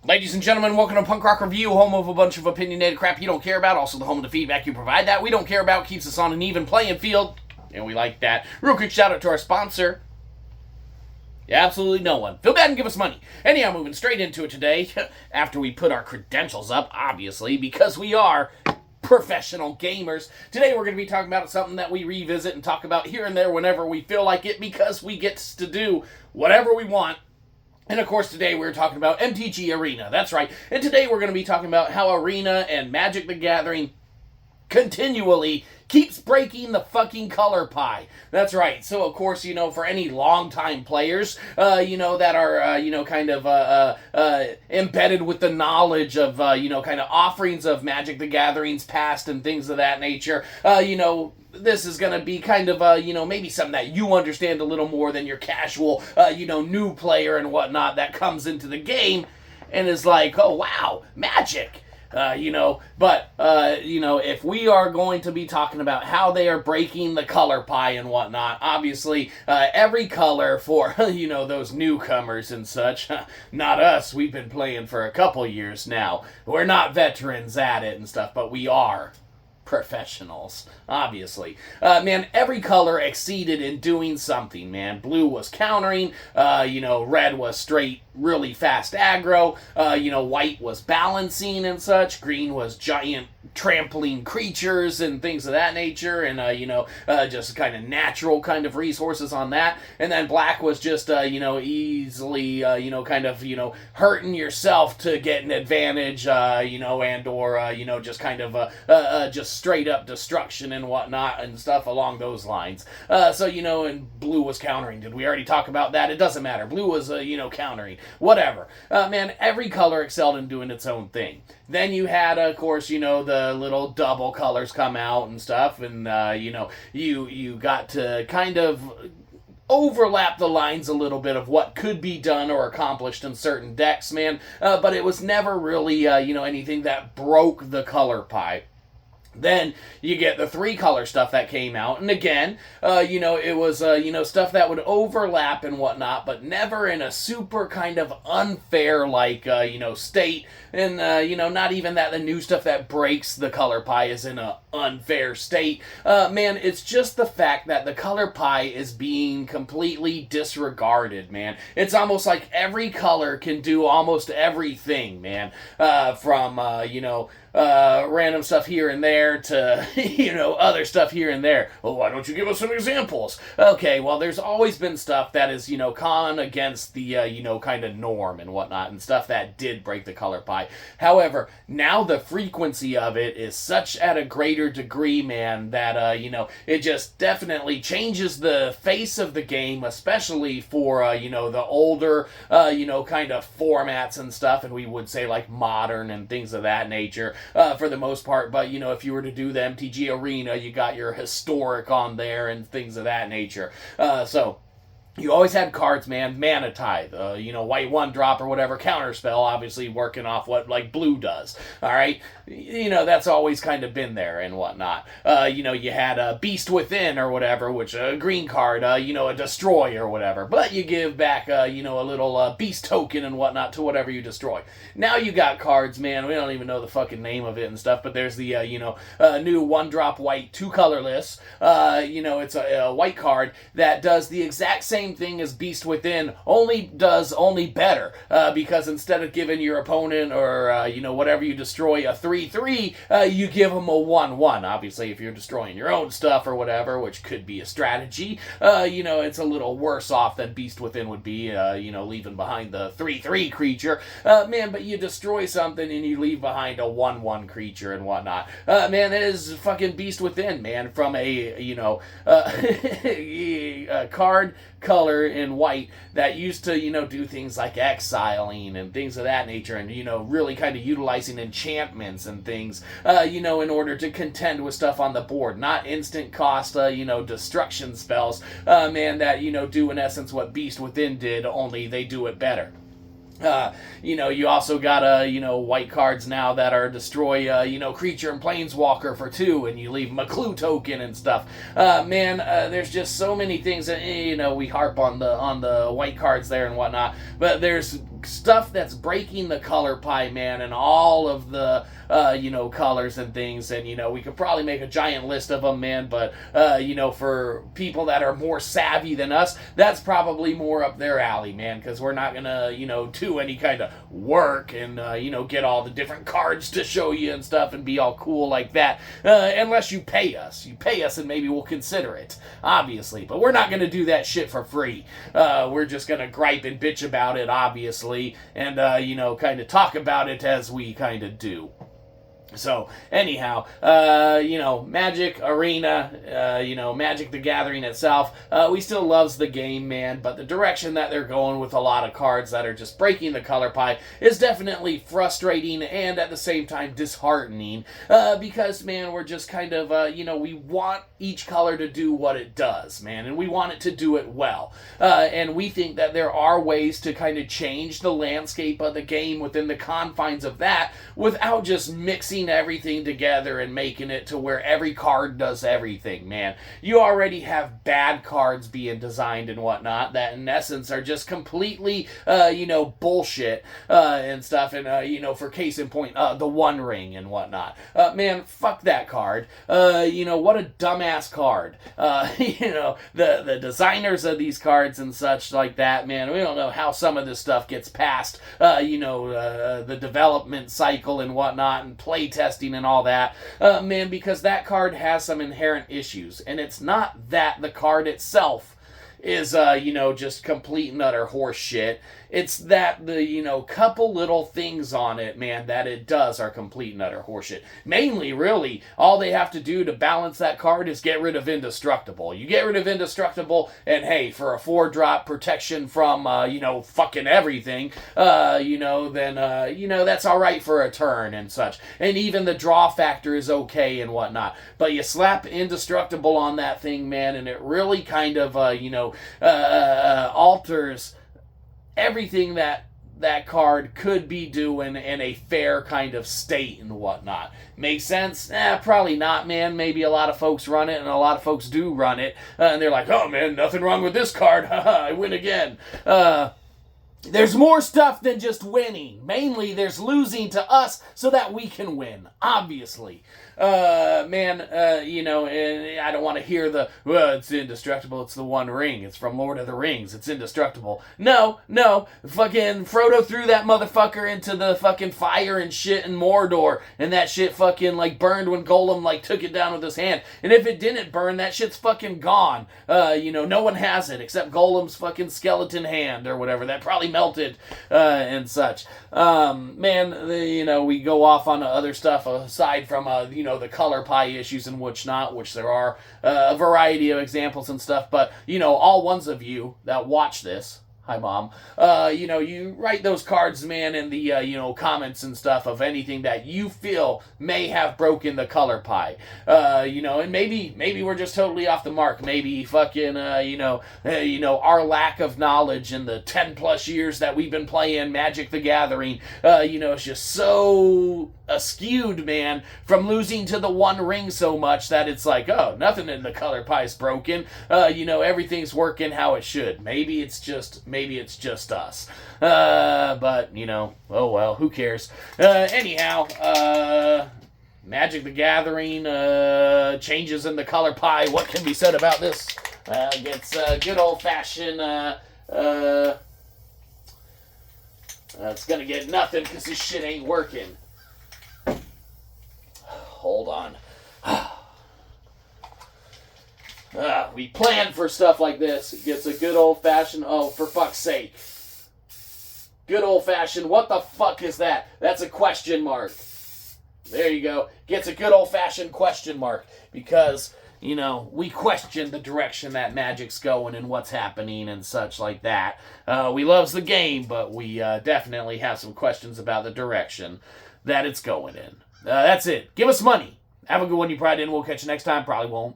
Ladies and gentlemen, welcome to Punk Rock Review, home of a bunch of opinionated crap you don't care about, also the home of the feedback you provide that we don't care about, keeps us on an even playing field, and we like that. Real quick shout out to our sponsor. Yeah, absolutely no one. Feel bad and give us money. Anyhow, moving straight into it today, after we put our credentials up, obviously, because we are professional gamers. Today we're going to be talking about something that we revisit and talk about here and there whenever we feel like it, because we get to do whatever we want. And of course today we're talking about MTG Arena, that's right. And today we're going to be talking about how Arena and Magic the Gathering continually keeps breaking the fucking color pie. That's right. So, of course, for any longtime players, that are, kind of embedded with the knowledge of, kind of offerings of Magic the Gathering's past and things of that nature, this is going to be kind of, maybe something that you understand a little more than your casual, new player and whatnot that comes into the game and is like, oh, wow, Magic. If we are going to be talking about how they are breaking the color pie and whatnot, obviously, every color for, those newcomers and such, not us, we've been playing for a couple years now. We're not veterans at it and stuff, but we are professionals, obviously. Every color exceeded in doing something, man. Blue was countering, red was straight, really fast aggro, white was balancing and such, green was giant trampling creatures and things of that nature, and, just kind of natural kind of resources on that, and then black was just, easily, hurting yourself to get an advantage, just kind of, just straight up destruction and whatnot and stuff along those lines. And blue was countering. Did we already talk about that? It doesn't matter. Blue was, countering. Whatever. Every color excelled in doing its own thing. Then you had, of course, the little double colors come out and stuff, and, you got to kind of overlap the lines a little bit of what could be done or accomplished in certain decks, man, but it was never really, anything that broke the color pie. Then you get the three color stuff that came out, and again, it was, stuff that would overlap and whatnot, but never in a super kind of unfair, state, and, not even that the new stuff that breaks the color pie is in a unfair state. It's just the fact that the color pie is being completely disregarded, man. It's almost like every color can do almost everything, man, from, random stuff here and there to, other stuff here and there. Well, why don't you give us some examples? Okay, well, there's always been stuff that is, gone against the, kind of norm and whatnot, and stuff that did break the color pie. However, now the frequency of it is such at a greater degree, man, that, it just definitely changes the face of the game, especially for, the older, kind of formats and stuff, and we would say, like, modern and things of that nature. For the most part, but if you were to do the MTG Arena, you got your historic on there and things of that nature. So you always had cards, man. Mana Tithe, white 1-drop or whatever, counterspell, obviously working off what, blue does, alright? That's always kind of been there and whatnot. You had a Beast Within or whatever, which a green card, a destroy or whatever, but you give back, a little Beast token and whatnot to whatever you destroy. Now you got cards, man, we don't even know the fucking name of it and stuff, but there's the, new 1-drop white, 2-colorless, it's a white card that does the exact same thing as Beast Within, only better, because instead of giving your opponent or, whatever you destroy a 3/3, you give them a 1/1. Obviously, if you're destroying your own stuff or whatever, which could be a strategy, it's a little worse off than Beast Within would be, leaving behind the 3/3 creature. But you destroy something and you leave behind a 1/1 creature and whatnot. It is fucking Beast Within, man, from a card color in white that used to, do things like exiling and things of that nature, and, really kind of utilizing enchantments and things, in order to contend with stuff on the board. Not instant cost, destruction spells, that, do in essence what Beast Within did, only they do it better. You also got, white cards now that are destroy, creature and planeswalker for 2, and you leave them a clue token and stuff. There's just so many things that, we harp on the white cards there and whatnot, but there's stuff that's breaking the color pie, man, and all of the colors and things, and we could probably make a giant list of them, man, but for people that are more savvy than us, that's probably more up their alley, man, because we're not gonna do any kind of work and get all the different cards to show you and stuff and be all cool like that, unless you pay us and maybe we'll consider it, obviously, but we're not gonna do that shit for free. We're just gonna gripe and bitch about it, obviously, and kind of talk about it as we kind of do. So, anyhow, Magic Arena, Magic the Gathering itself, we still loves the game, man, but the direction that they're going with a lot of cards that are just breaking the color pie is definitely frustrating and at the same time disheartening, because, man, we're just kind of, we want each color to do what it does, man, and we want it to do it well, and we think that there are ways to kind of change the landscape of the game within the confines of that without just mixing everything together and making it to where every card does everything, man. You already have bad cards being designed and whatnot that in essence are just completely, bullshit, and stuff, and, for case in point, the One Ring and whatnot. Man, fuck that card. What a dumbass card. The designers of these cards and such like that, man, we don't know how some of this stuff gets past, the development cycle and whatnot and play testing and all that, man, because that card has some inherent issues, and it's not that the card itself is, just complete and utter horse shit. It's that the, couple little things on it, man, that it does are complete and utter horseshit. Mainly, really, all they have to do to balance that card is get rid of Indestructible. You get rid of Indestructible, and hey, for a 4-drop protection from, fucking everything, then, that's alright for a turn and such. And even the draw factor is okay and whatnot. But you slap Indestructible on that thing, man, and it really kind of, alters everything that card could be doing in a fair kind of state and whatnot. Makes sense? Probably not, man. Maybe a lot of folks run it, and a lot of folks do run it, and they're like, oh, man, nothing wrong with this card. Haha, I win again. There's more stuff than just winning. Mainly, there's losing to us so that we can win, obviously. And I don't want to hear it's indestructible, it's the One Ring, it's from Lord of the Rings, it's indestructible. No, fucking Frodo threw that motherfucker into the fucking fire and shit in Mordor, and that shit fucking, burned when Gollum, took it down with his hand. And if it didn't burn, that shit's fucking gone. No one has it, except Gollum's fucking skeleton hand, or whatever, that probably melted, and such. We go off on other stuff aside from, the color pie issues and which there are a variety of examples and stuff, but, all ones of you that watch this, hi, Mom, you write those cards, man, in the, comments and stuff of anything that you feel may have broken the color pie, and maybe we're just totally off the mark. Maybe fucking, our lack of knowledge in the 10 plus years that we've been playing Magic the Gathering, it's just so askewed, man, from losing to the One Ring so much that it's like, oh, nothing in the color pie's broken, everything's working how it should. Maybe it's just us. But, oh well, who cares? Anyhow, Magic the Gathering, changes in the color pie. What can be said about this? It's good old-fashioned, it's gonna get nothing because this shit ain't working. Hold on. We planned for stuff like this. It gets a good old-fashioned, oh, for fuck's sake. Good old-fashioned, what the fuck is that? That's a question mark. There you go. Gets a good old-fashioned question mark. Because, we question the direction that Magic's going and what's happening and such like that. We loves the game, but we definitely have some questions about the direction that it's going in. That's it. Give us money. Have a good one, you probably didn't. We'll catch you next time. Probably won't.